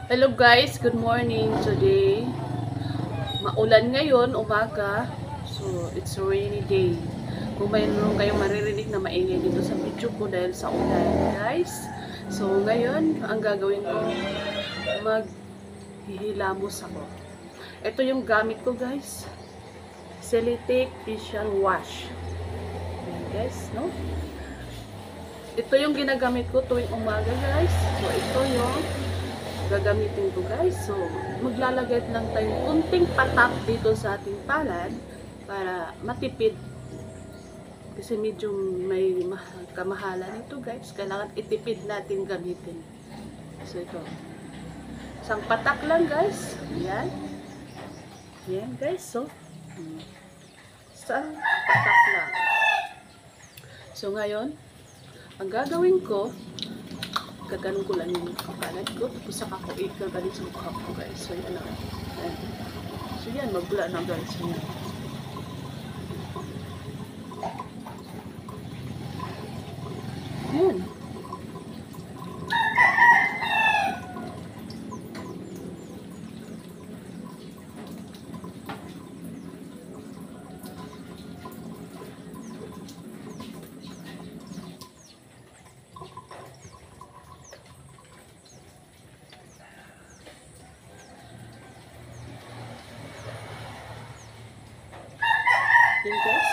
Hello guys, good morning. Today, maulan ngayon, umaga. So, it's a rainy day. Kung mayroon kayong maririnig na maingay dito sa video ko dahil sa ulan, guys. So, ngayon, ang gagawin ko, maghihilamos ako. Ito yung gamit ko, guys. Celitec Facial Wash. Ayan, guys, no? Ito yung ginagamit ko tuwing umaga, guys. So, ito yung gagamitin ko, guys. So, maglalagay lang tayo kunting patak dito sa ating palad para matipid. Kasi medyo may kamahalan ito, guys. Kailangan itipid natin gamitin. So, ito. Isang patak lang, guys. Ayan. Ayan, guys. So, isang patak lang. So, ngayon, ang gagawin ko, gaganon ko lang yung kapalat ko. Tapos saka ko gaganon sa mukha ko, guys. So, yan lang. Ayan. So, yan. Magbula na, guys. Ayan. Ayan. Ayan, guys.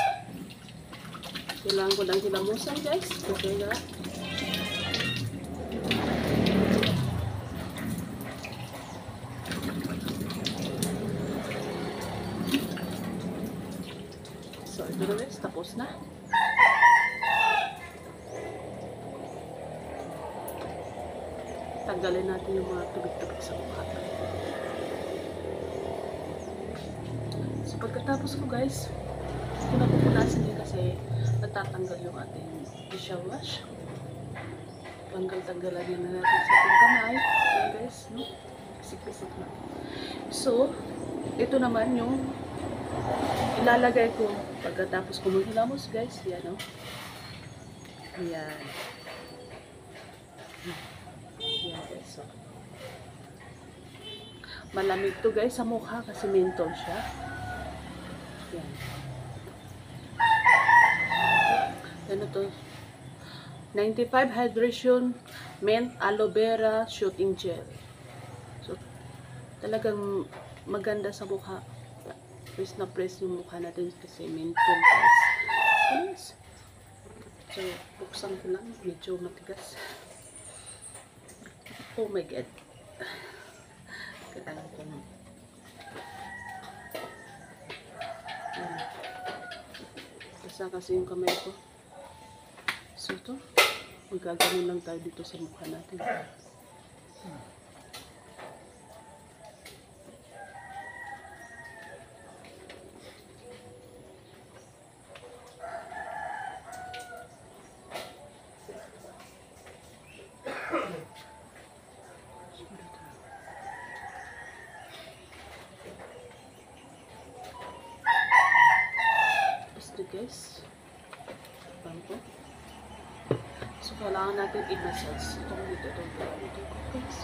Kailangan ko lang hilamusan, guys. Okay na. So, ito na, guys. Tapos na. Tanggalin natin yung mga tubig-tubig sa mukha. So, pagkatapos ko, guys, ito na pupunasan din kasi natatanggal yung ating facial wash. Tanggal-tanggalan din na natin sa ating kamay. Ayan, guys, no? Pisik-pisik na. So, ito naman yung ilalagay ko pagkatapos ko maghilamos, guys. Yan, no? Ayan. Ayan, guys. So, malamig to, guys, sa mukha kasi menthol siya. Ayan. Ano to? 95 Hydration Mint Aloe Vera Shooting Gel. So, talagang maganda sa mukha. Press na press yung mukha natin kasi menthol, guys. So, buksan ko lang. Medyo matigas. Oh my God. Kailangan ko lang. Basta kasi yung kamay ko. So, ito. Magaganon lang tayo dito sa mukha natin. Basta, guys. Pangko. So, kailangan natin i-massage. Itong dito, guys.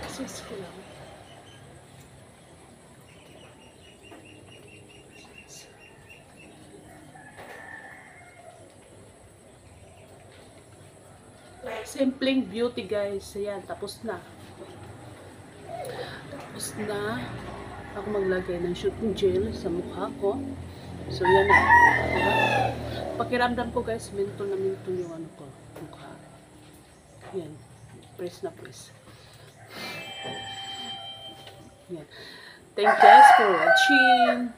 Massage ko lang. Simpleng beauty, guys. Ayan, tapos na. Tapos na ako maglagay ng shooting gel sa mukha ko. So, yan na. Diba? Pakiramdam ko, guys, mentol na mentol yung ano ko, mukha. Yan. Press na press. Yan. Thank you guys for watching.